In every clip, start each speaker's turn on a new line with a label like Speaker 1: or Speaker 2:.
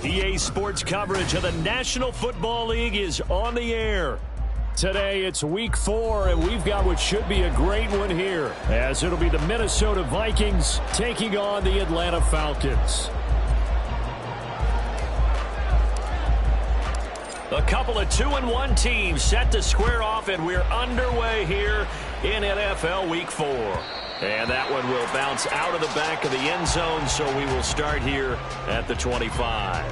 Speaker 1: EA Sports coverage of the National Football League is on the air. Today it's week 4, and we've got what should be a great one here, as it'll be the Minnesota Vikings taking on the Atlanta Falcons. A couple of 2-1 teams set to square off, and we're underway here in NFL Week 4. And that one will bounce out of the back of the end zone, so we will start here at the 25.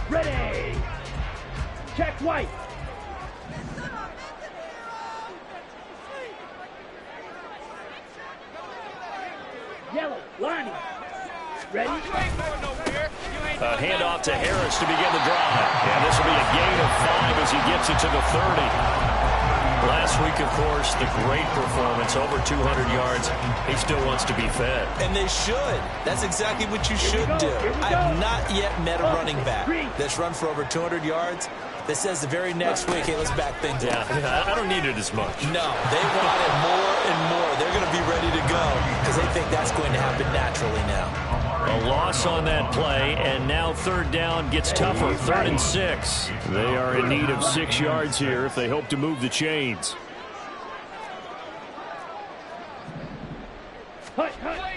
Speaker 2: Ready! Check white! Yellow, lining. Ready?
Speaker 1: A handoff to Harris to begin the drive. And this will be a gain of 5 as he gets it to the 30. Last week, of course, the great performance, over 200 yards. He still wants to be fed.
Speaker 3: And they should. That's exactly what you should do. I have not yet met a running back that's run for over 200 yards that says the very next week, hey, let's back things up.
Speaker 1: Yeah, I don't need it as much.
Speaker 3: No, they want it more and more. They're going to be ready to go because they think that's going to happen naturally now.
Speaker 1: A loss on that play, and now third down gets tougher. 3rd and 6. They are in need of 6 yards here if they hope to move the chains.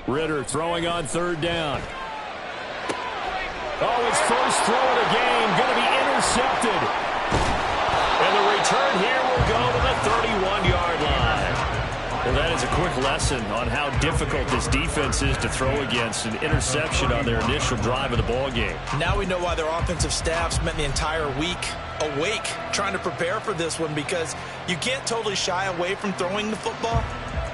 Speaker 1: Ritter throwing on 3rd down. Oh, his first throw of the game going to be intercepted. And the return here will go to the 31-yard line. Well, that is a quick lesson on how difficult this defense is to throw against. An interception on their initial drive of the ball game.
Speaker 3: Now we know why their offensive staff spent the entire week awake trying to prepare for this one, because you can't totally shy away from throwing the football.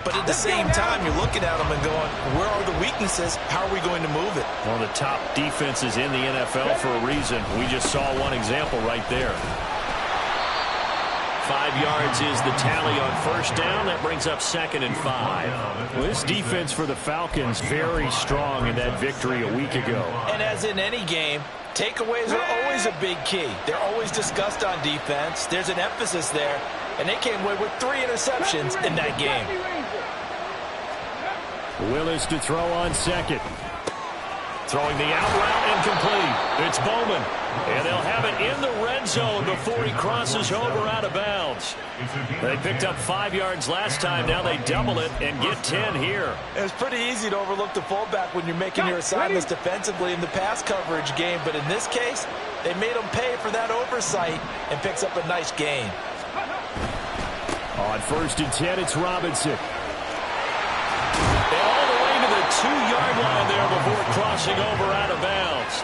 Speaker 3: But at the same time, you're looking at them and going, where are the weaknesses? How are we going to move it?
Speaker 1: One of the top defenses in the NFL for a reason. We just saw one example right there. 5 yards is the tally on first down. That brings up 2nd and 5. Well, this defense for the Falcons very strong in that victory a week ago.
Speaker 3: And as in any game, takeaways are always a big key. They're always discussed on defense. There's an emphasis there. And they came away with 3 interceptions in that game.
Speaker 1: Willis to throw on second. Throwing the out route incomplete. It's Bowman. And they'll have it in the red zone before he crosses over out of bounds. They picked up 5 yards last time. Now they double it and get 10 here.
Speaker 3: It's pretty easy to overlook the fullback when you're making your assignments defensively in the pass coverage game. But in this case, they made him pay for that oversight and picks up a nice gain.
Speaker 1: On 1st and 10, it's Robinson. And all the way to the 2-yard line there before crossing over out of bounds.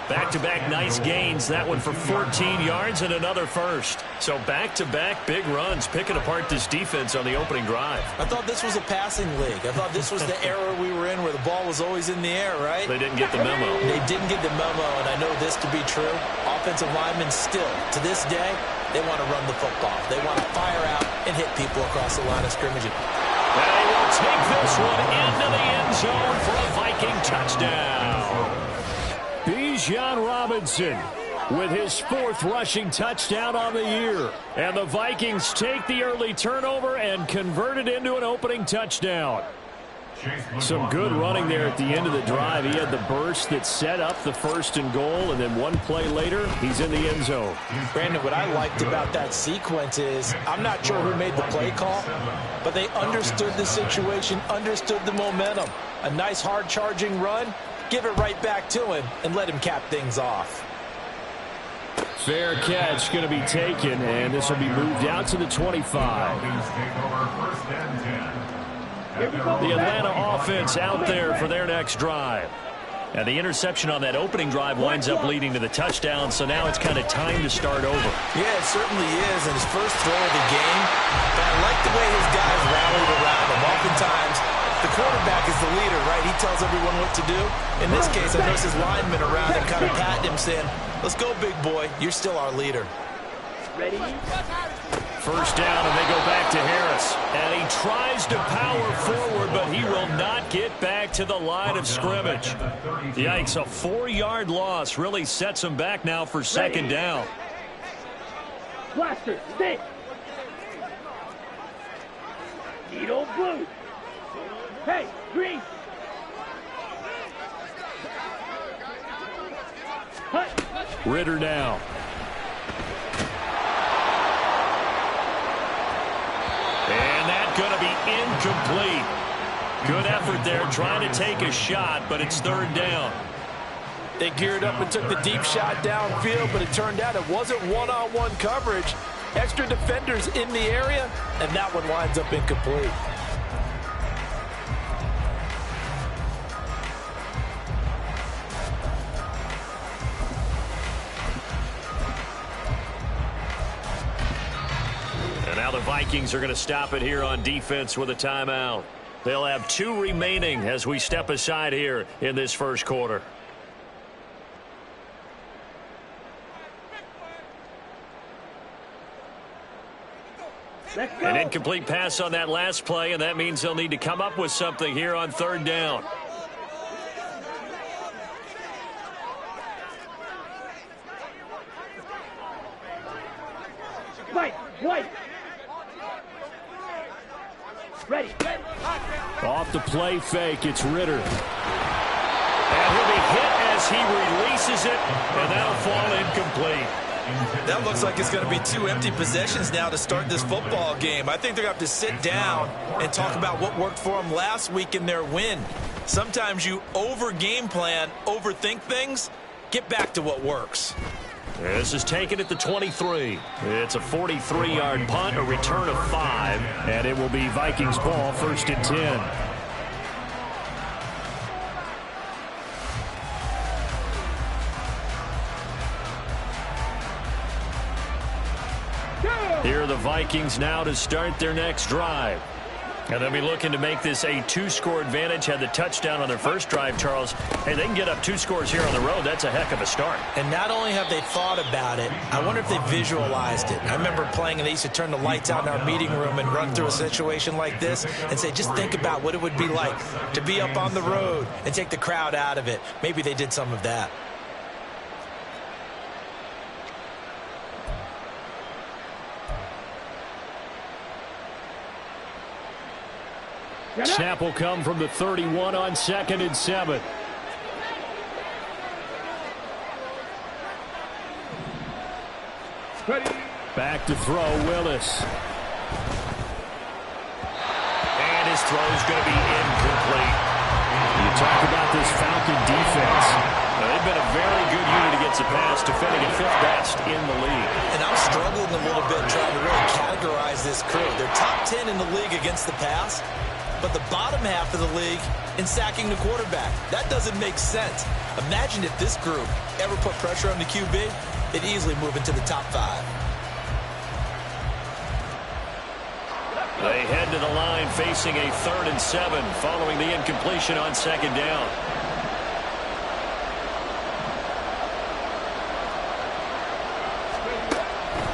Speaker 1: Back-to-back nice gains. That one for 14 yards and another first. So back-to-back big runs, picking apart this defense on the opening drive.
Speaker 3: I thought this was a passing league. I thought this was the era we were in where the ball was always in the air, right?
Speaker 1: They didn't get the memo.
Speaker 3: They didn't get the memo, and I know this to be true. Offensive linemen still, to this day, they want to run the football. They want to fire out and hit people across the line of scrimmage.
Speaker 1: They will take this one into the end zone for a Viking touchdown. Bijan Robinson with his 4th rushing touchdown on the year. And the Vikings take the early turnover and convert it into an opening touchdown. Some good running there at the end of the drive. He had the burst that set up the 1st and goal, and then one play later, he's in the end zone.
Speaker 3: Brandon, what I liked about that sequence is, I'm not sure who made the play call, but they understood the situation, understood the momentum. A nice hard-charging run, give it right back to him, and let him cap things off.
Speaker 1: Fair catch going to be taken, and this will be moved out to the 25. The Atlanta offense out there for their next drive. And the interception on that opening drive winds up leading to the touchdown, so now it's kind of time to start over.
Speaker 3: Yeah, it certainly is, and his first throw of the game. But I like the way his guys rallied around him. Oftentimes, the quarterback is the leader, right? He tells everyone what to do. In this case, I noticed his linemen around him kind of patting him, saying, let's go, big boy. You're still our leader.
Speaker 2: Ready?
Speaker 1: First down, and they go back to Harris. And he tries to power forward, but he will not get back to the line of scrimmage. Yikes, a 4-yard loss really sets him back now for 2nd down.
Speaker 2: Blaster, stick. Needle blue. Hey, green. Hut.
Speaker 1: Ritter now. And that's going to be incomplete. Good effort there trying to take a shot, but it's third down.
Speaker 3: They geared up and took the deep shot downfield, but it turned out it wasn't one-on-one coverage. Extra defenders in the area, and that one winds up incomplete.
Speaker 1: And now the Vikings are going to stop it here on defense with a timeout. They'll have 2 remaining as we step aside here in this first quarter. An incomplete pass on that last play, and that means they'll need to come up with something here on third down.
Speaker 2: White. Ready.
Speaker 1: Off the play fake, it's Ritter. And he'll be hit as he releases it, and that'll fall incomplete.
Speaker 3: That looks like it's going to be 2 empty possessions now to start this football game. I think they're going to have to sit down and talk about what worked for them last week in their win. Sometimes you over-game plan, overthink things. Get back to what works.
Speaker 1: This is taken at the 23. It's a 43-yard punt, a return of 5, and it will be Vikings ball, 1st and 10. Here are the Vikings now to start their next drive. And they'll be looking to make this a 2-score advantage. Had the touchdown on their first drive, Charles. Hey, they can get up 2 scores here on the road. That's a heck of a start.
Speaker 3: And not only have they thought about it, I wonder if they visualized it. I remember playing and they used to turn the lights out in our meeting room and run through a situation like this and say, just think about what it would be like to be up on the road and take the crowd out of it. Maybe they did some of that.
Speaker 1: Snap will come from the 31 on 2nd and 7. Back to throw, Willis. And his throw is going to be incomplete. You talk about this Falcon defense. They've been a very good unit against the pass, defending at 5th best in the league.
Speaker 3: And I'm struggling a little bit trying to really categorize this crew. They're top 10 in the league against the pass, but the bottom half of the league in sacking the quarterback. That doesn't make sense. Imagine if this group ever put pressure on the QB, it'd easily move into the top 5.
Speaker 1: They head to the line facing a 3rd and 7 following the incompletion on 2nd down.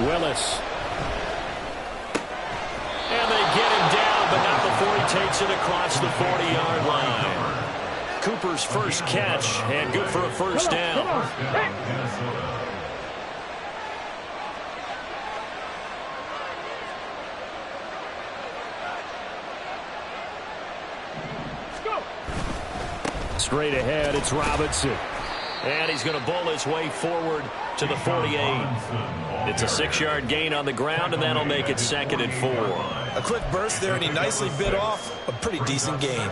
Speaker 1: Willis. And they get him down, but not before he takes it across the 40-yard line. Cooper's first catch, and good for a first down. Straight ahead, it's Robinson. And he's going to bowl his way forward to the 48. It's a 6-yard gain on the ground, and that'll make it 2nd and 4.
Speaker 3: A quick burst there, and he nicely bit off a pretty decent gain.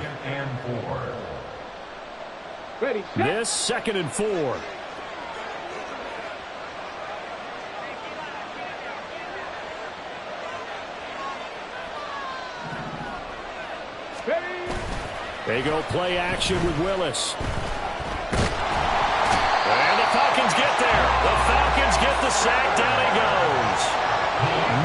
Speaker 2: Ready.
Speaker 1: This 2nd and 4. They go play action with Willis. And the Falcons get there. The Falcons get the sack. Down he goes.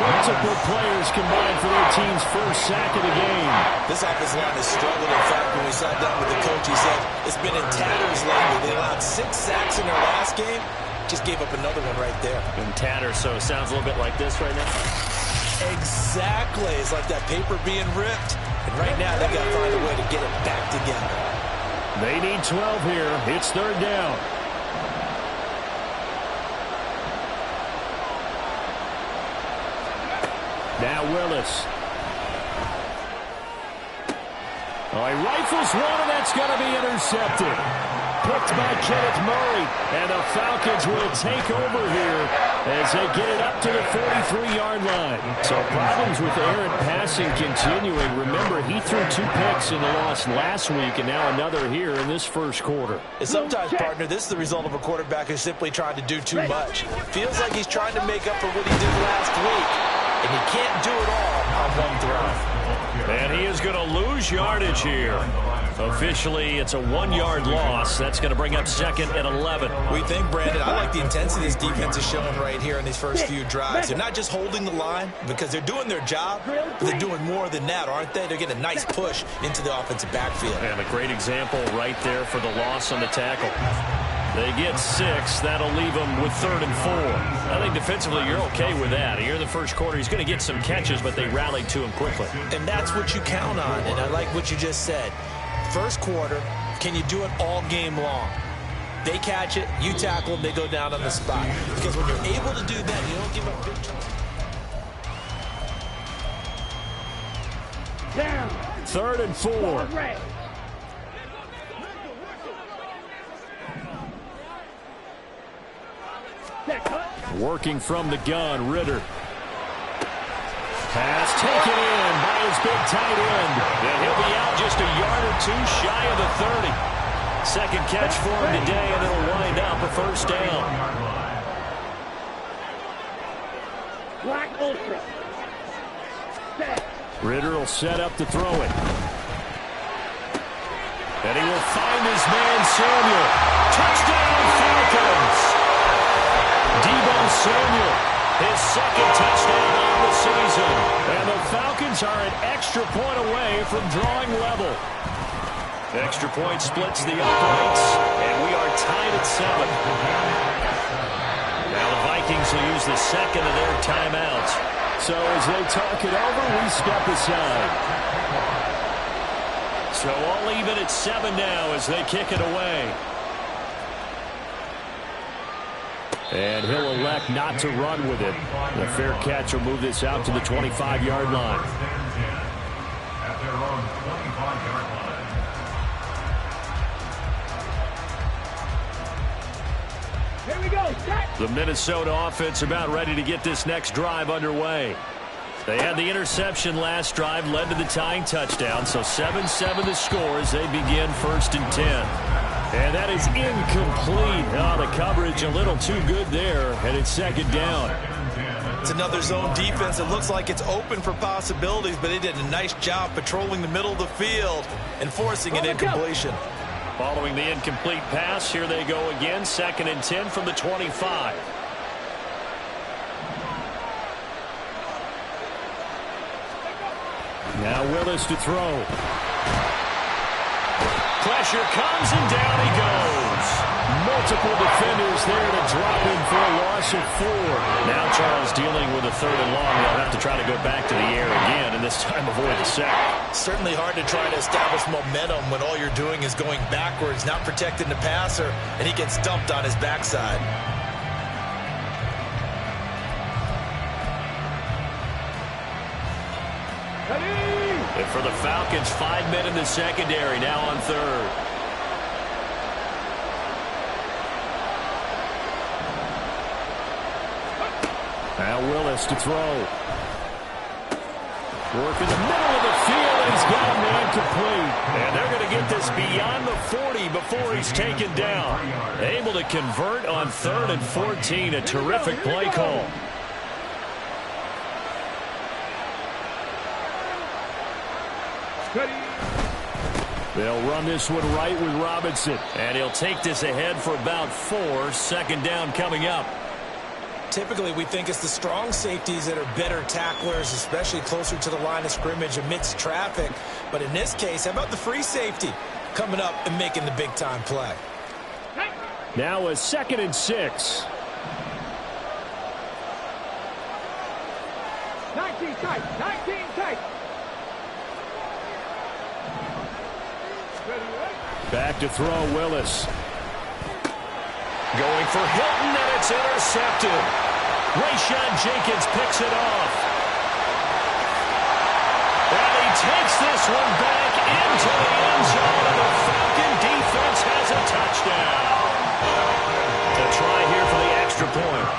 Speaker 1: Multiple players combined for their team's first sack of the game.
Speaker 3: This offensive line has struggled. In fact, when we sat down with the coach, he said it's been in tatters lately. They allowed 6 sacks in their last game. Just gave up another one right there.
Speaker 1: In tatters, so it sounds a little bit like this right now.
Speaker 3: Exactly. It's like that paper being ripped. And right now, they got to find a way to get it back together.
Speaker 1: They need 12 here. It's 3rd down. Now Willis. Oh, he rifles one, and that's going to be intercepted. Picked by Kenneth Murray, and the Falcons will take over here as they get it up to the 43-yard line. So problems with errant passing continuing. Remember, he threw 2 picks in the loss last week, and now another here in this first quarter.
Speaker 3: And sometimes, partner, this is the result of a quarterback who's simply trying to do too much. Feels like he's trying to make up for what he did last week, and he can't do it all on one throw.
Speaker 1: And he is going to lose yardage here. Officially, it's a 1-yard loss. That's going to bring up second and 11.
Speaker 3: We think, Brandon, I like the intensity this defense is showing right here in these first few drives. They're not just holding the line because they're doing their job, but they're doing more than that, aren't they? They're getting a nice push into the offensive backfield.
Speaker 1: And a great example right there for the loss on the tackle. They get 6. That'll leave them with 3rd and 4. I think defensively you're okay with that. Here in the first quarter, he's going to get some catches, but they rallied to him quickly.
Speaker 3: And that's what you count on, and I like what you just said. First quarter, can you do it all game long? They catch it, you tackle them, they go down on the spot. Because when you're able to do that, you don't give up big time.
Speaker 2: Down.
Speaker 1: 3rd and 4.
Speaker 2: Red.
Speaker 1: Working from the gun, Ritter. Pass taken in by his big tight end. And he'll be out just a yard or 2 shy of the 30. Second catch for him today, and it'll wind up a first down.
Speaker 2: Black Ultra. Set.
Speaker 1: Ritter will set up to throw it. And he will find his man, Samuel. Touchdown, Falcons! Deebo Samuel, his second touchdown on the season. And the Falcons are an extra point away from drawing level. Extra point splits the uprights, and we are tied at 7. Now the Vikings will use the second of their timeouts. So as they talk it over, we step aside. So all even at 7 now as they kick it away. And he'll elect not to run with it. The fair catch will move this out to the 25-yard line.
Speaker 2: Here we go. Set.
Speaker 1: The Minnesota offense about ready to get this next drive underway. They had the interception last drive, led to the tying touchdown. So 7-7 the score as they begin 1st and 10. And that is incomplete. Oh, the coverage a little too good there, and it's 2nd down.
Speaker 3: It's another zone defense. It looks like it's open for possibilities, but they did a nice job patrolling the middle of the field and forcing an incompletion.
Speaker 1: Following the incomplete pass, here they go again. 2nd and 10 from the 25. Now Willis to throw. Pressure comes, and down he goes. Multiple defenders there to drop him for a loss of 4. Now Charles dealing with a 3rd and long. They'll have to try to go back to the air again, and this time avoid the sack.
Speaker 3: Certainly hard to try to establish momentum when all you're doing is going backwards, not protecting the passer, and he gets dumped on his backside.
Speaker 1: And for the Falcons, 5 men in the secondary, now on 3rd. Now Willis to throw. Work in the middle of the field, and he's got a man complete. And they're going to get this beyond the 40 before he's taken down. Able to convert on 3rd and 14, a terrific play call. They'll run this one right with Robinson. And he'll take this ahead for about 4. 2nd down coming up.
Speaker 3: Typically, we think it's the strong safeties that are better tacklers, especially closer to the line of scrimmage amidst traffic. But in this case, how about the free safety coming up and making the big-time play?
Speaker 1: Now a 2nd and 6.
Speaker 2: 19 tight. 19 tight.
Speaker 1: Back to throw, Willis. Going for Hilton, and it's intercepted. Rayshawn Jenkins picks it off. takes this one back into the end zone, and the Falcon defense has a touchdown. A try here for the extra point.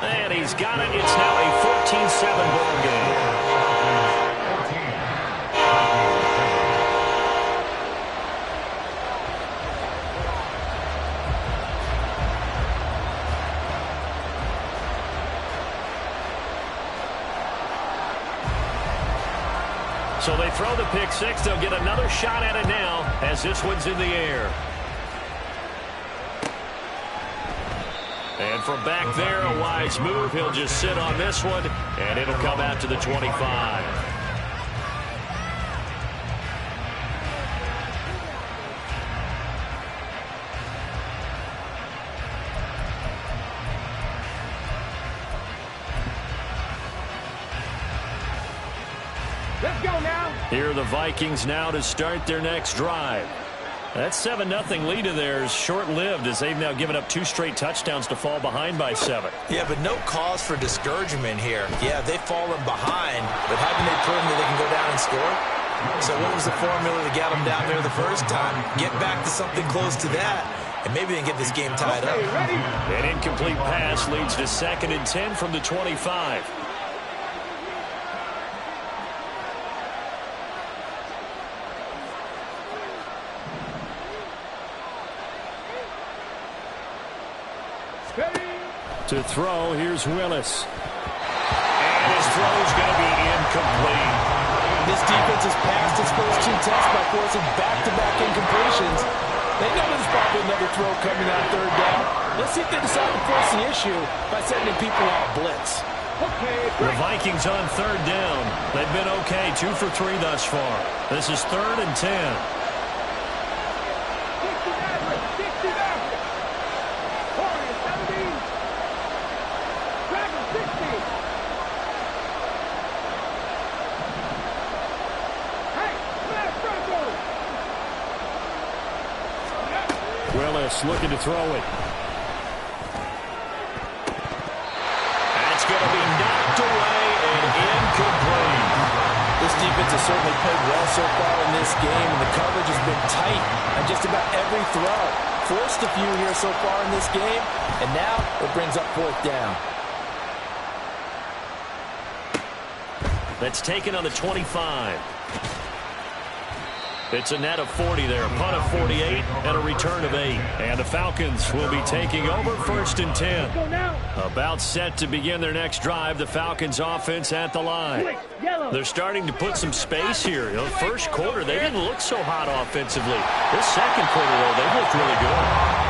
Speaker 1: And he's got it. It's now a 14-7 ball game. So they throw the pick six. They'll get another shot at it now as this one's in the air. And from back there, a wise move. He'll just sit on this one, and it'll come out to the 25.
Speaker 2: Let's go now.
Speaker 1: Here are the Vikings now to start their next drive. That 7-0 lead of theirs short-lived as they've now given up 2 straight touchdowns to fall behind by 7.
Speaker 3: Yeah, but no cause for discouragement here. Yeah, they've fallen behind, but haven't they proven that they can go down and score? So what was the formula to get them down there the first time? Get back to something close to that, and maybe they can get this game tied up.
Speaker 2: Ready?
Speaker 1: An incomplete pass leads to 2nd and 10 from the 25. To throw, here's Willis. And his throw's going to be incomplete.
Speaker 4: This defense has passed its first 2 tests by forcing back-to-back incompletions. They know there's probably another throw coming on 3rd down. Let's see if they decide to force the issue by sending people on blitz.
Speaker 1: The Vikings on 3rd down. They've been okay, 2 for 3 thus far. This is 3rd and 10.
Speaker 2: 60.
Speaker 1: Willis looking to throw it. That's going to be knocked away and incomplete.
Speaker 4: This defense has certainly played well so far in this game, and the coverage has been tight on just about every throw. Forced a few here so far in this game, and now it brings up 4th down.
Speaker 1: That's taken on the 25. It's a net of 40 there, a punt of 48, and a return of 8. And the Falcons will be taking over 1st and 10. About set to begin their next drive, the Falcons offense at the line. They're starting to put some space here. You know, first quarter, they didn't look so hot offensively. This second quarter, though, they looked really good.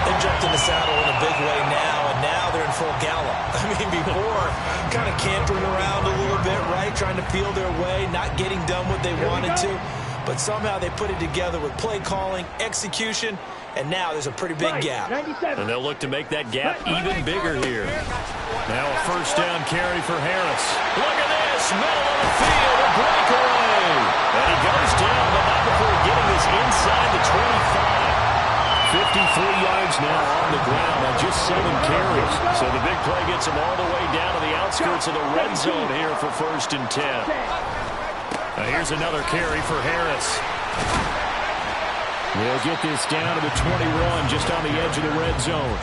Speaker 3: They jumped in the saddle in a big way now, and now they're in full gallop. I mean, before, kind of cantering around a little bit, right, trying to feel their way, not getting done what they wanted to. But somehow they put it together with play calling, execution, and now there's a pretty big gap.
Speaker 1: And they'll look to make that gap even bigger here. Now a 1st down carry for Harris. Look at this, middle of the field, a breakaway. And he goes down, but not before getting this inside the 25. 53 yards now on the ground on just 7 carries. So the big play gets him all the way down to the outskirts of the red zone here for 1st and 10. Now here's another carry for Harris. They'll get this down to the 21, just on the edge of the red zone.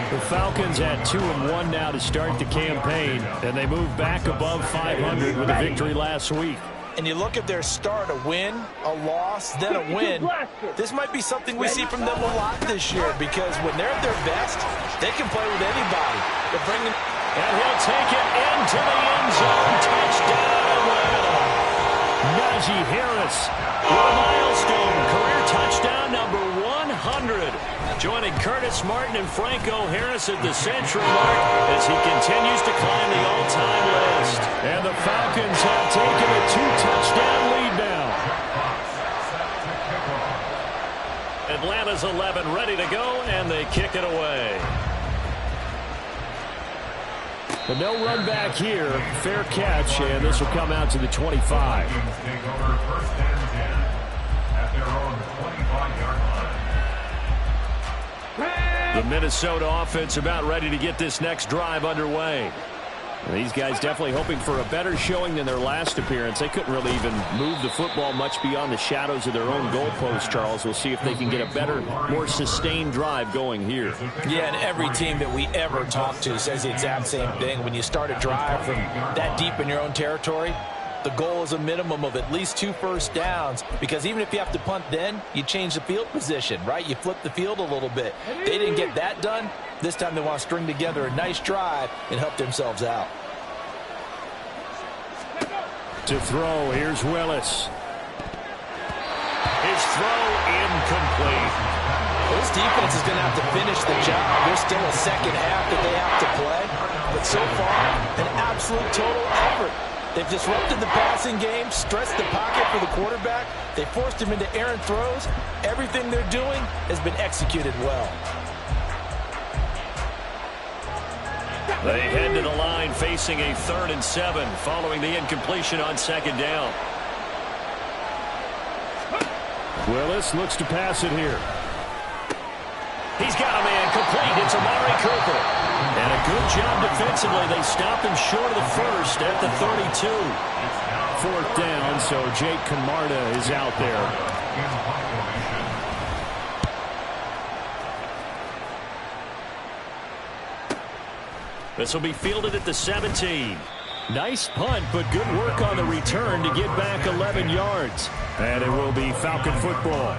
Speaker 1: The Falcons at 2-1 now to start the campaign, and they move back above 500 with a victory last week.
Speaker 3: And you look at their start, a win, a loss, then a win. This might be something we see from them a lot this year, because when they're at their best, they can play with anybody. They're bringing,
Speaker 1: and he'll take it into the end zone. Touchdown, Atlanta. Najee Harris with a milestone career touchdown number 100. Joining Curtis Martin and Franco Harris at the century mark as he continues to climb the all-time list. And the Falcons have taken a 2-touchdown lead now. Atlanta's 11 ready to go, and they kick it away. But no run back here. Fair catch, and this will come out to the 25. The Minnesota offense about ready to get this next drive underway. These guys definitely hoping for a better showing than their last appearance. They couldn't really even move the football much beyond the shadows of their own goalpost, Charles. We'll see if they can get a better, more sustained drive going here.
Speaker 4: Yeah, and every team that we ever talk to says the exact same thing. When you start a drive from that deep in your own territory, the goal is a minimum of at least 2 first downs, because even if you have to punt then, you change the field position, right? You flip the field a little bit. They didn't get that done. This time they want to string together a nice drive and help themselves out.
Speaker 1: To throw, here's Willis. His throw incomplete.
Speaker 4: This defense is going to have to finish the job. There's still a second half that they have to play. But so far, an absolute total effort. They've disrupted the passing game, stressed the pocket for the quarterback. They forced him into errant throws. Everything they're doing has been executed well.
Speaker 1: They head to the line facing a 3rd and 7 following the incompletion on 2nd down. Willis looks to pass it here. He's got a man complete. It's Amari Cooper. And a good job defensively. They stop him short of the first at the 32. 4th down, so Jake Camarda is out there. This will be fielded at the 17. Nice punt, but good work on the return to get back 11 yards. And it will be Falcon football.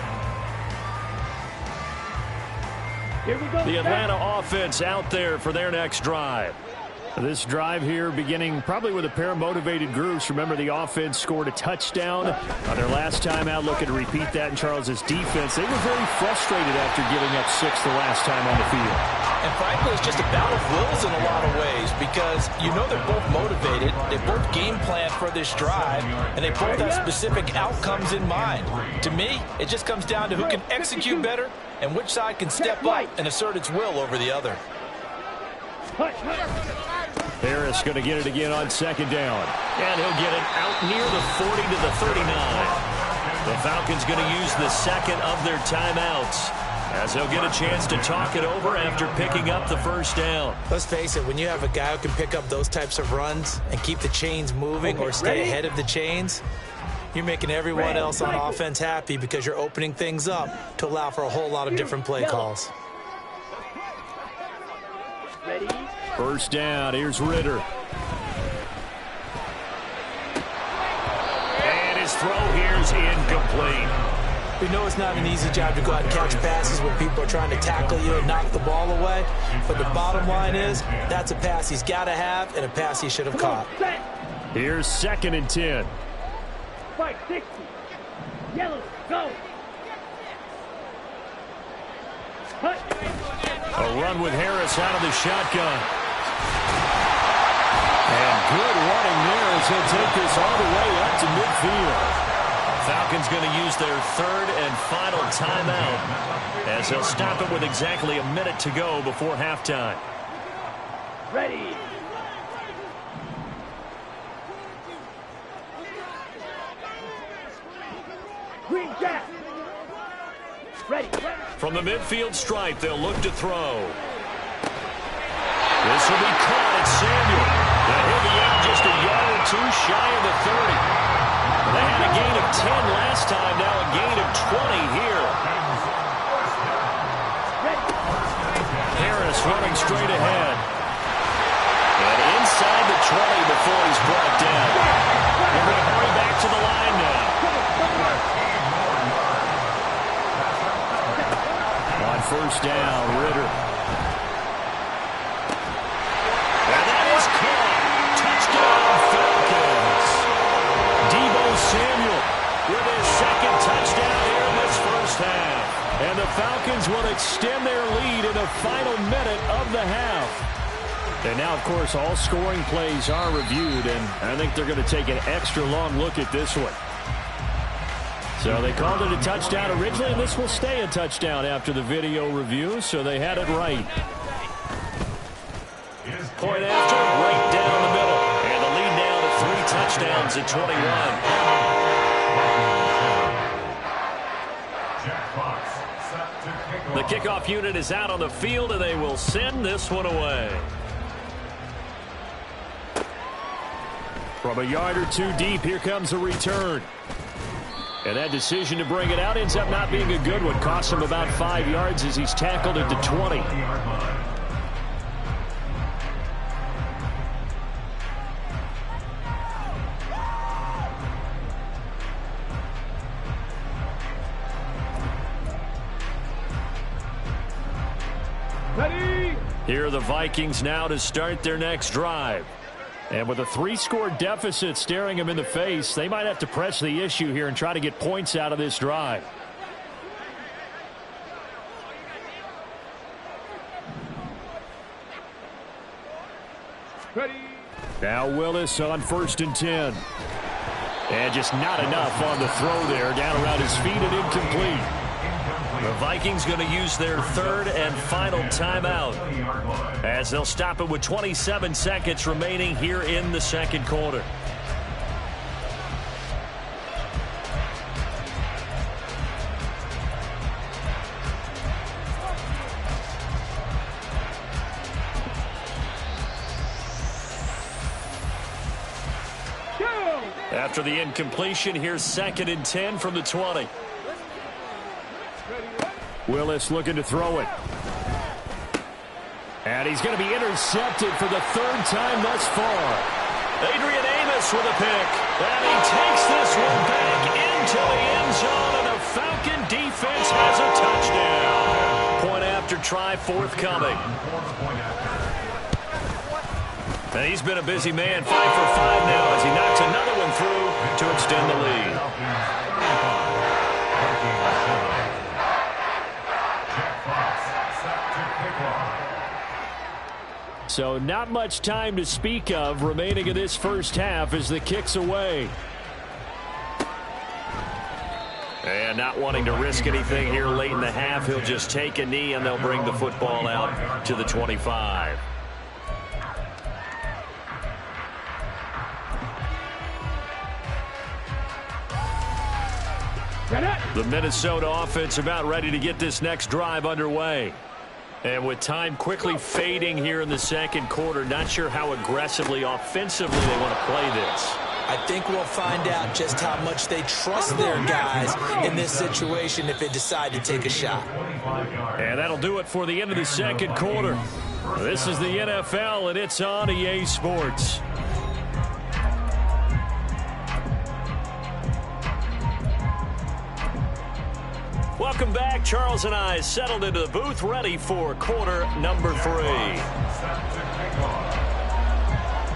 Speaker 2: Here we go.
Speaker 1: The Atlanta offense out there for their next drive. This drive here beginning probably with a pair of motivated groups. Remember, the offense scored a touchdown on their last time out. Looking to repeat that in Charles's defense. They were very frustrated after giving up 6 the last time on the field.
Speaker 4: And frankly, it's just a battle of wills in a lot of ways, because you know they're both motivated, they both game plan for this drive, and they both have specific outcomes in mind. To me, it just comes down to who can execute better and which side can step up and assert its will over the other.
Speaker 1: Harris going to get it again on 2nd down. And he'll get it out near the 40 to the 39. The Falcons going to use the 2nd of their timeouts, as they'll get a chance to talk it over after picking up the 1st down.
Speaker 3: Let's face it, when you have a guy who can pick up those types of runs and keep the chains moving or stay ahead of the chains, you're making everyone else on offense happy, because you're opening things up to allow for a whole lot of different play calls.
Speaker 2: Ready?
Speaker 1: 1st down, here's Ritter. And his throw here is incomplete.
Speaker 3: We know it's not an easy job to go out and catch passes when people are trying to tackle you and knock the ball away. But the bottom line is, that's a pass he's got to have and a pass he should have caught.
Speaker 1: Here's 2nd and 10.
Speaker 2: Fight 60. Yellow, go.
Speaker 1: A run with Harris out of the shotgun. And good running there as he'll take this all the way up to midfield. Falcons going to use their 3rd and final timeout, as they'll stop it with exactly a minute to go before halftime.
Speaker 2: Ready. Green Jack. Ready.
Speaker 1: From the midfield stripe, they'll look to throw. This will be caught at Samuel. He'll be out just a yard or 2 shy of the 30. They had a gain of 10 last time, now a gain of 20 here. Harris running straight ahead. And inside the 20 before he's brought down. They're going to hurry back to the line now. On 1st down, Ritter. And that is caught. Touchdown, Falcons. Deebo Samuel with his 2nd touchdown here in this 1st half. And the Falcons will extend their lead in the final minute of the half. And now, of course, all scoring plays are reviewed, and I think they're going to take an extra long look at this one. So they called it a touchdown originally, and this will stay a touchdown after the video review, so they had it right. Point after, right down the middle. And the lead now to 3 touchdowns at 21. The kickoff unit is out on the field, and they will send this one away. From a yard or two deep, here comes a return. And that decision to bring it out ends up not being a good one. Costs him about 5 yards as he's tackled at the 20.
Speaker 2: Ready?
Speaker 1: Here are the Vikings now to start their next drive. And with a 3-score deficit staring them in the face, they might have to press the issue here and try to get points out of this drive.
Speaker 2: Ready?
Speaker 1: Now Willis on 1st and 10. And just not enough on the throw there. Down around his feet and incomplete. The Vikings going to use their 3rd and final timeout as they'll stop it with 27 seconds remaining here in the second quarter. After the incompletion, here's 2nd and 10 from the 20. Willis looking to throw it. And he's going to be intercepted for the 3rd time thus far. Adrian Amos with a pick. And he takes this one back into the end zone, and the Falcon defense has a touchdown. Point after try forthcoming. And he's been a busy man, 5 for 5 now as he knocks another one through to extend the lead. So not much time to speak of remaining in this first half as the kick's away. And not wanting to risk anything here late in the half, he'll just take a knee and they'll bring the football out to the 25. The Minnesota offense about ready to get this next drive underway. And with time quickly fading here in the second quarter, not sure how aggressively, offensively they want to play this.
Speaker 3: I think we'll find out just how much they trust their guys in this situation if they decide to take a shot.
Speaker 1: And that'll do it for the end of the second quarter. This is the NFL, and it's on EA Sports. Welcome back. Charles and I settled into the booth, ready for quarter number 3.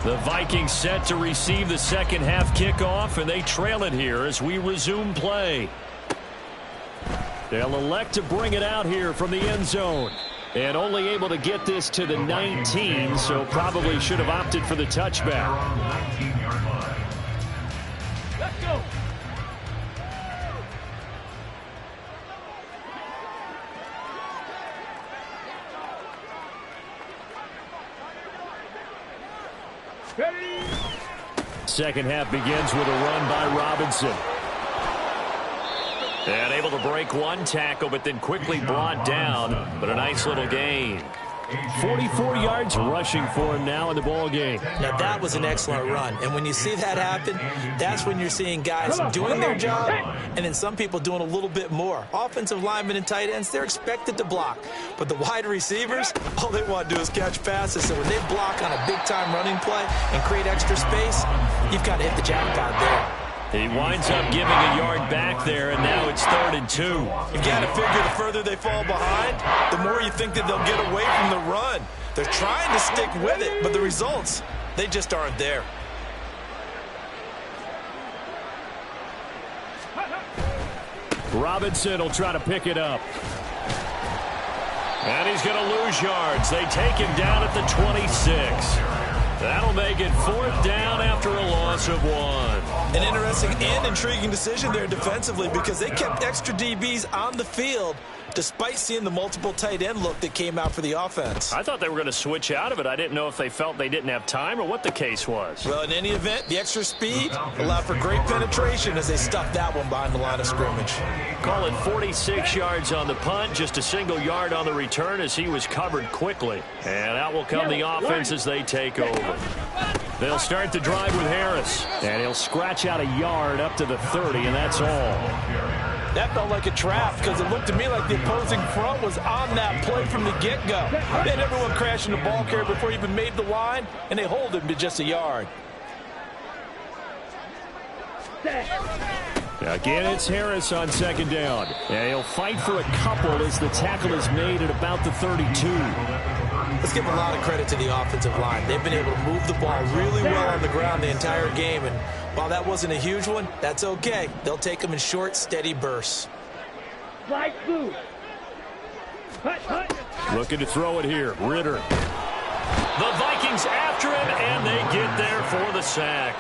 Speaker 1: The Vikings set to receive the second half kickoff, and they trail it here as we resume play. They'll elect to bring it out here from the end zone. And only able to get this to the 19, so probably should have opted for the touchback.
Speaker 2: Let's go. Ready?
Speaker 1: Second half begins with a run by Robinson. And able to break one tackle, but then quickly brought down. But a nice little gain. 44 yards rushing for him now in the ball game.
Speaker 3: Now that was an excellent run, and when you see that happen, that's when you're seeing guys doing their job and then some people doing a little bit more. Offensive linemen and tight ends, they're expected to block, but the wide receivers, all they want to do is catch passes. So when they block on a big-time running play and create extra space, you've got to hit the jackpot there.
Speaker 1: He winds up giving a yard back there, and now it's 3rd and 2.
Speaker 3: You've got to figure the further they fall behind, the more you think that they'll get away from the run. They're trying to stick with it, but the results, they just aren't there.
Speaker 1: Robinson will try to pick it up. And he's going to lose yards. They take him down at the 26. That'll make it 4th down after a loss of 1.
Speaker 3: An interesting and intriguing decision there defensively because they kept extra DBs on the field despite seeing the multiple tight end look that came out for the offense.
Speaker 1: I thought they were going to switch out of it. I didn't know if they felt they didn't have time or what the case was.
Speaker 3: Well, in any event, the extra speed allowed for great penetration as they stuffed that one behind the line of scrimmage.
Speaker 1: Call it 46 yards on the punt, just a single yard on the return as he was covered quickly. And out will come the offense as they take over. They'll start the drive with Harris. And he'll scratch out a yard up to the 30, and that's all.
Speaker 4: That felt like a trap because it looked to me like the opposing front was on that play from the get-go. They had everyone crashing the ball carrier before he even made the line, and they hold him to just a yard.
Speaker 1: Again, it's Harris on second down. And he'll fight for a couple as the tackle is made at about the 32.
Speaker 3: Let's give a lot of credit to the offensive line. They've been able to move the ball really well on the ground the entire game. And while that wasn't a huge one, that's okay. They'll take them in short, steady bursts.
Speaker 1: Looking to throw it here. Ritter. The Vikings after him, and they get there for the sack.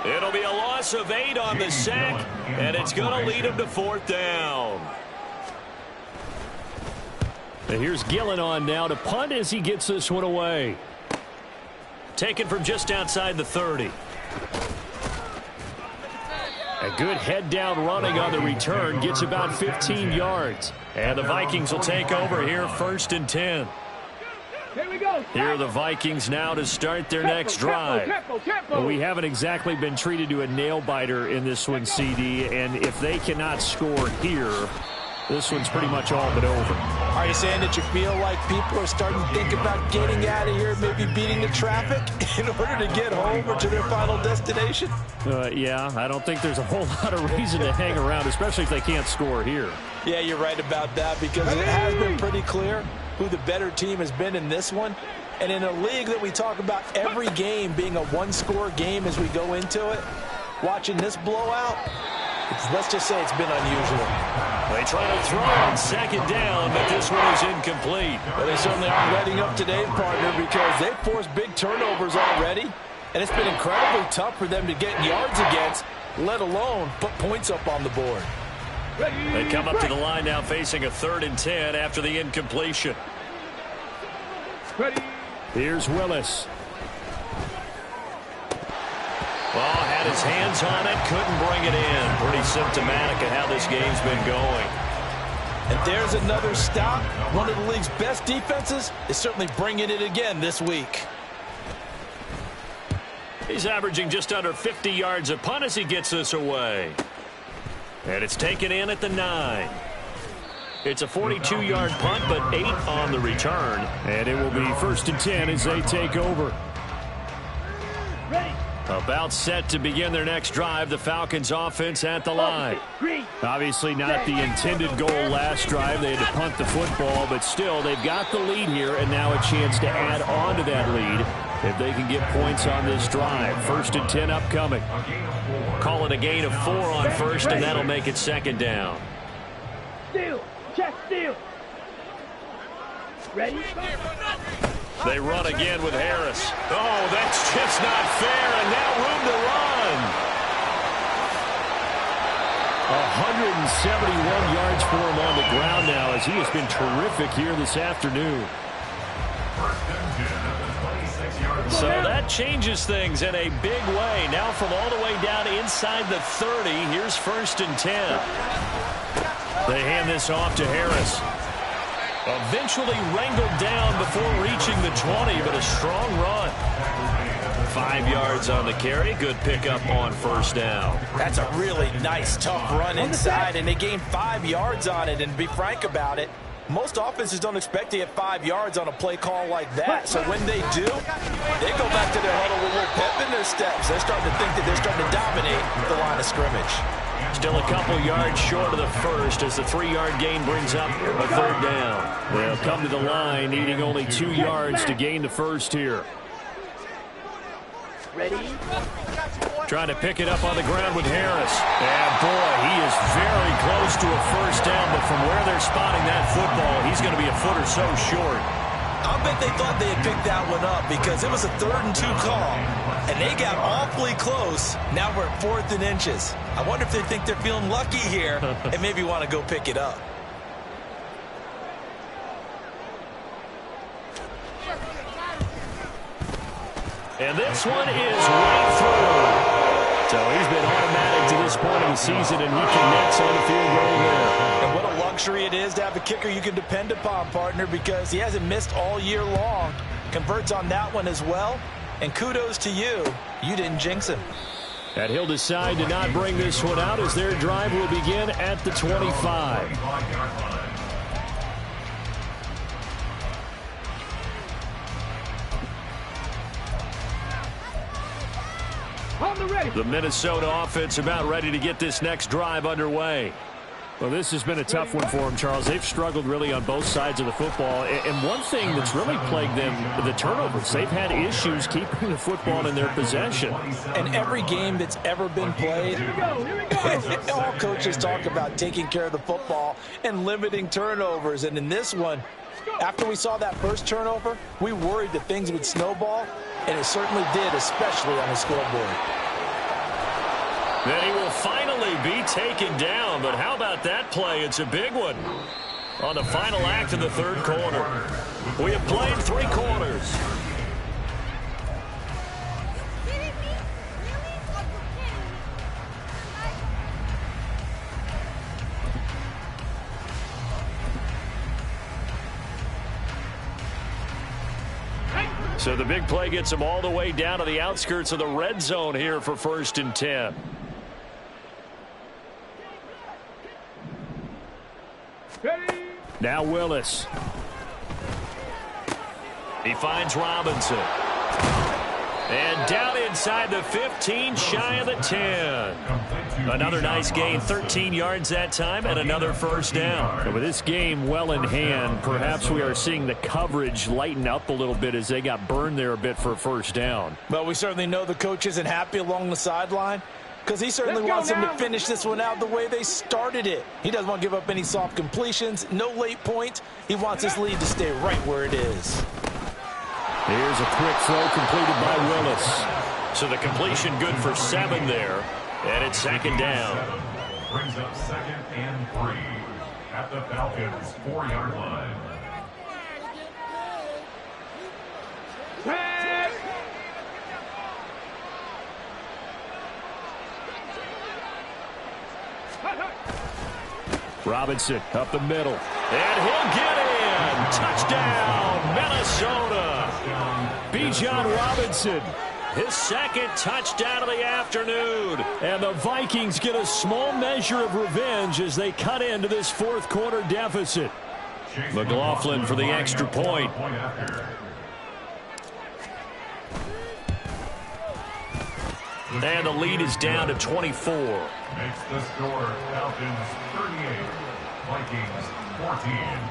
Speaker 1: It'll be a loss of 8 on the sack, and it's going to lead him to 4th down. And here's Gillen on now to punt as he gets this one away. Taken from just outside the 30. A good head-down running on the return. Gets about 15 yards. And the Vikings will take over here 1st and 10.
Speaker 2: Here we go.
Speaker 1: Here are the Vikings now to start their next drive. Well, we haven't exactly been treated to a nail-biter in this one, CD. And if they cannot score here, this one's pretty much all but over.
Speaker 4: Are you saying that you feel like people are starting to think about getting out of here, maybe beating the traffic in order to get home or to their final destination?
Speaker 1: Yeah, I don't think there's a whole lot of reason to hang around, especially if they can't score here.
Speaker 4: Yeah, you're right about that because it has been pretty clear who the better team has been in this one. And in a league that we talk about every game being a one-score game as we go into it, watching this blowout, let's just say it's been unusual.
Speaker 1: They try to throw on second down, but this one is incomplete.
Speaker 4: Well, they certainly aren't letting up today, partner, because they've forced big turnovers already, and it's been incredibly tough for them to get yards against, let alone put points up on the board.
Speaker 1: They come up to the line now facing a 3rd and 10 after the incompletion. Here's Willis. Well, had his hands on it, couldn't bring it in. Pretty symptomatic of how this game's been going.
Speaker 4: And there's another stop. One of the league's best defenses is certainly bringing it again this week.
Speaker 1: He's averaging just under 50 yards a punt as he gets this away. And it's taken in at the 9. It's a 42-yard punt, but 8 on the return. And it will be 1st and 10 as they take over. About set to begin their next drive. The Falcons offense at the line. Obviously not the intended goal last drive. They had to punt the football, but still they've got the lead here and now a chance to add on to that lead if they can get points on this drive. 1st and 10 upcoming. Call it a gain of 4 on 1st, and that'll make it 2nd down.
Speaker 2: Steal. Check steal. Ready?
Speaker 1: They run again with Harris. Oh, that's just not fair, and now room to run. 171 yards for him on the ground now as he has been terrific here this afternoon. So that changes things in a big way. Now from all the way down inside the 30, here's 1st and 10. They hand this off to Harris. Eventually wrangled down before reaching the 20, but a strong run. 5 yards on the carry. Good pickup on 1st down.
Speaker 4: That's a really nice, tough run inside, and they gained 5 yards on it. And to be frank about it, most offenses don't expect to get 5 yards on a play call like that. So when they do, they go back to their huddle with a little pep in their steps. They're starting to think that they're starting to dominate the line of scrimmage.
Speaker 1: Still a couple yards short of the 1st as the 3-yard gain brings up a 3rd down. They'll come to the line needing only 2 yards to gain the 1st here.
Speaker 2: Ready?
Speaker 1: Trying to pick it up on the ground with Harris. And boy, he is very close to a 1st down, but from where they're spotting that football, he's going to be a foot or so short.
Speaker 3: I'll bet they thought they had picked that one up because it was a 3rd and 2 call, and they got awfully close. Now we're at 4th and inches. I wonder if they think they're feeling lucky here and maybe want to go pick it up.
Speaker 1: And this one is right through. So he's been automatic to this point of the season, and he connects on the field goal there.
Speaker 4: And what a luxury it is to have a kicker you can depend upon, partner, because he hasn't missed all year long. Converts on that one as well.
Speaker 3: And kudos to you. You didn't jinx him.
Speaker 1: And he'll decide to not bring this one out as their drive will begin at the 25. The Minnesota offense about ready to get this next drive underway. Well, this has been a tough one for them, Charles. They've struggled really on both sides of the football. And one thing that's really plagued them, the turnovers. They've had issues keeping the football in their possession.
Speaker 4: And every game that's ever been played, all coaches talk about taking care of the football and limiting turnovers. And in this one, after we saw that first turnover, we worried that things would snowball, and it certainly did, especially on the scoreboard.
Speaker 1: Then he will finally be taken down, but how about that play? It's a big one on the final act of the third quarter. We have played 3 quarters. So the big play gets him all the way down to the outskirts of the red zone here for 1st and 10. Now Willis. He finds Robinson. And down inside the 15, shy of the 10. Another nice gain, 13 yards that time, and another first down. And with this game well in hand, perhaps we are seeing the coverage lighten up a little bit as they got burned there a bit for a first down.
Speaker 4: Well, we certainly know the coach isn't happy along the sideline, because he certainly wants them to finish this one out the way they started it. He doesn't want to give up any soft completions, no late points. He wants his lead to stay right where it is.
Speaker 1: Here's a quick throw completed by Willis. So the completion good for 7 there, and it's 2nd down.
Speaker 5: Brings up 2nd and 3 at the Falcons' 4-yard line.
Speaker 1: Robinson up the middle. And he'll get in. Touchdown, Minnesota. Bijan Robinson, his 2nd touchdown of the afternoon. And the Vikings get a small measure of revenge as they cut into this 4th quarter deficit. McLaughlin for the extra point. And the lead is down to 24.
Speaker 5: Makes the score Falcons 38, Vikings 14.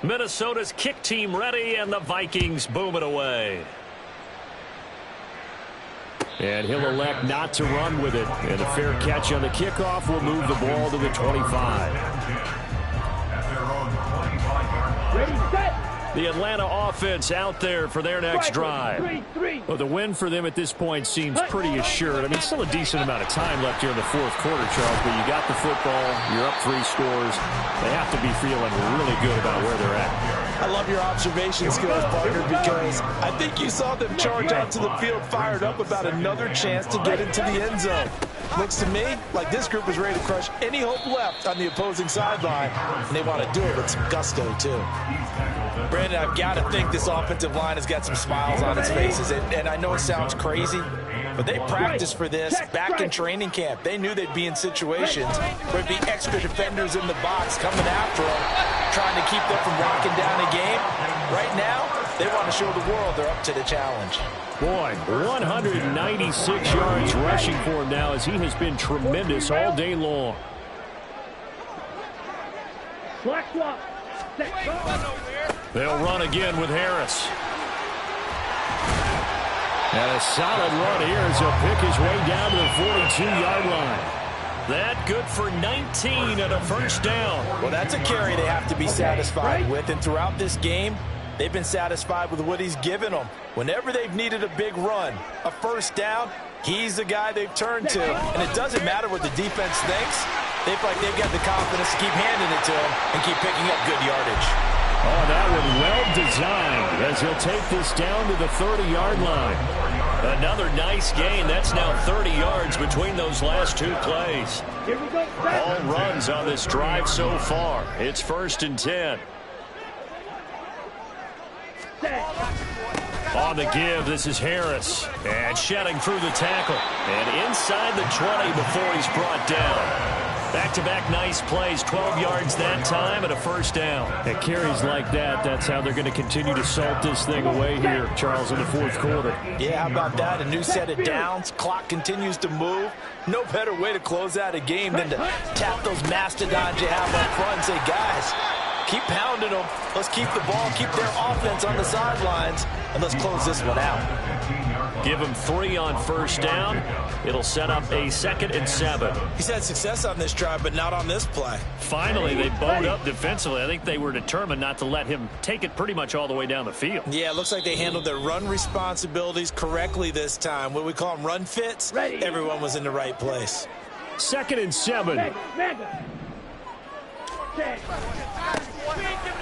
Speaker 1: Minnesota's kick team ready, and the Vikings boom it away. And he'll elect not to run with it. And a fair catch on the kickoff will move the ball to the 25.
Speaker 2: Ready, set.
Speaker 1: The Atlanta offense out there for their next drive. Well, the win for them at this point seems pretty assured. I mean, still a decent amount of time left here in the 4th quarter, Charles, but you got the football, you're up 3 scores. They have to be feeling really good about where they're at.
Speaker 4: I love your observation skills, partner, because I think you saw them charge onto the field fired up about another chance to get into the end zone. Looks to me like this group is ready to crush any hope left on the opposing sideline, and they want to do it with some gusto, too. Brandon, I've got to think this offensive line has got some smiles on its faces, and I know it sounds crazy, but they practiced for this back in training camp. They knew they'd be in situations where there'd be extra defenders in the box coming after them, trying to keep them from locking down a game. Right now, they want to show the world they're up to the challenge.
Speaker 1: Boy, 196 yards rushing for him now as he has been tremendous all day long.
Speaker 2: Slack swap.
Speaker 1: They'll run again with Harris. And a solid run here as he'll pick his way down to the 42-yard line. That good for 19 and a first down.
Speaker 4: Well, that's a carry they have to be satisfied with, and throughout this game, they've been satisfied with what he's given them. Whenever they've needed a big run, a first down, he's the guy they've turned to. And it doesn't matter what the defense thinks. They feel like they've got the confidence to keep handing it to him and keep picking up good yardage.
Speaker 1: Oh, that one well designed as he'll take this down to the 30-yard line. Another nice gain. That's now 30 yards between those last two plays.
Speaker 2: Here we go.
Speaker 1: All runs on this drive so far. It's 1st and 10. On the give, this is Harris. And shedding through the tackle. And inside the 20 before he's brought down. Back-to-back nice plays, 12 yards that time and a 1st down. At carries like that, that's how they're going to continue to salt this thing away here, Charles, in the 4th quarter.
Speaker 4: Yeah, how about that? A new set of downs. Clock continues to move. No better way to close out a game than to tap those mastodons you have up front and say, guys, keep pounding them. Let's keep the ball, keep their offense on the sidelines, and let's close this one out.
Speaker 1: Give him 3 on 1st down. It'll set up a 2nd and 7.
Speaker 3: He's had success on this drive, but not on this play.
Speaker 1: Finally, they bowed up defensively. I think they were determined not to let him take it pretty much all the way down the field.
Speaker 3: Yeah, it looks like they handled their run responsibilities correctly this time. What we call them run fits, everyone was in the right place.
Speaker 1: 2nd and 7.
Speaker 2: Mega.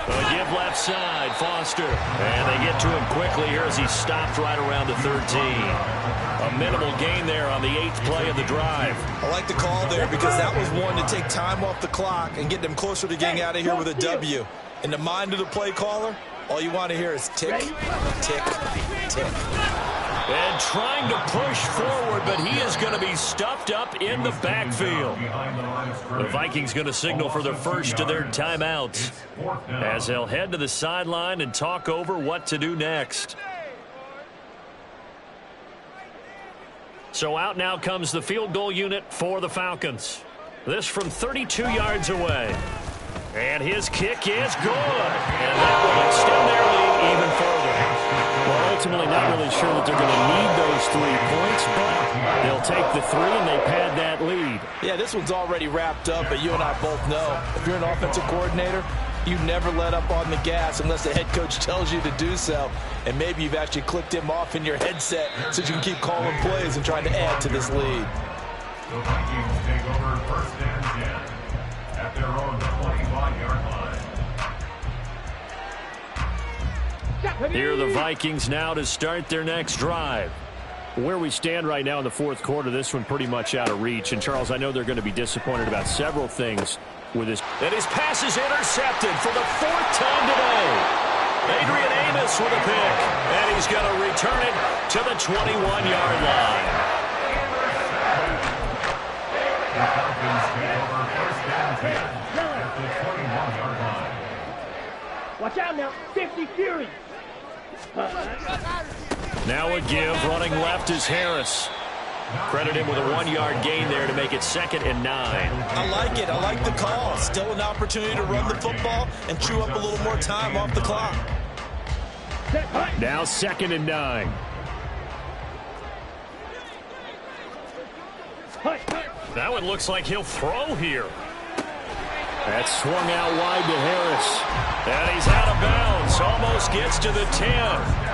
Speaker 1: A give left side, Foster. And they get to him quickly here as he stopped right around the 13. A minimal gain there on the 8th play of the drive.
Speaker 3: I like the call there because that was one to take time off the clock and get them closer to getting out of here with a W. In the mind of the play caller, all you want to hear is tick, tick, tick.
Speaker 1: And trying to push forward, but he is going to be stuffed up in the backfield. The Vikings going to signal for the first of their timeouts as they'll head to the sideline and talk over what to do next. So out now comes the field goal unit for the Falcons. This from 32 yards away. And his kick is good. And that will extend their lead even further. Well, ultimately not really sure that they're going to need those 3 points, but they'll take the 3 and they pad that lead.
Speaker 4: Yeah, this one's already wrapped up, but you and I both know if you're an offensive coordinator, you never let up on the gas unless the head coach tells you to do so. And maybe you've actually clicked him off in your headset so you can keep calling plays and trying to add to this lead.
Speaker 5: The Vikings take over 1st and 10 at their own 21-yard line.
Speaker 1: Here are the Vikings now to start their next drive. Where we stand right now in the 4th quarter, this one pretty much out of reach. And, Charles, I know they're going to be disappointed about several things with this. And his pass is intercepted for the 4th time today. Adrian Amos with a pick. And he's going to return it to the 21-yard line.
Speaker 5: The Falcons take over 1st and 10 at the 21-yard line.
Speaker 2: Watch out now. 50 Fury.
Speaker 1: Now a give, running left is Harris. Credit him with a 1-yard gain there to make it 2nd and 9.
Speaker 3: I like it. I like the call. Still an opportunity to run the football and chew up a little more time off the clock.
Speaker 1: Now 2nd and 9. That one looks like he'll throw here. That swung out wide to Harris. And he's out of bounds. Almost gets to the 10.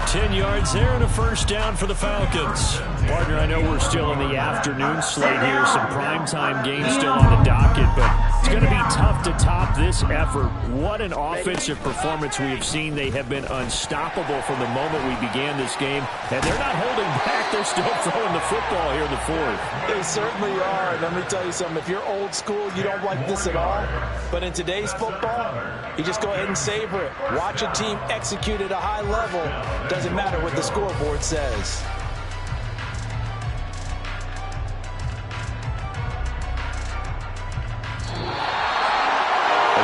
Speaker 1: 10 yards there and a 1st down for the Falcons. Partner, I know we're still in the afternoon slate here. Some primetime games still on the docket, but it's going to be tough to top this effort. What an offensive performance we have seen. They have been unstoppable from the moment we began this game, and they're not holding back. They're still throwing the football here in the 4th.
Speaker 4: They certainly are. And let me tell you something. If you're old school, you don't like this at all. But in today's football, you just go ahead and savor it. Watch a team execute at a high level. Doesn't matter what the scoreboard says.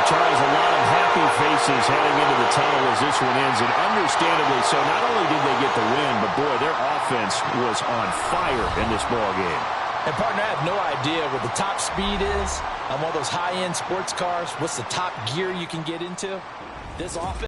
Speaker 1: Charles, a lot of happy faces heading into the tunnel as this one ends, and understandably so. Not only did they get the win, but boy, their offense was on fire in this ball game.
Speaker 4: And partner, I have no idea what the top speed is on one of those high-end sports cars. What's the top gear you can get into? This offense.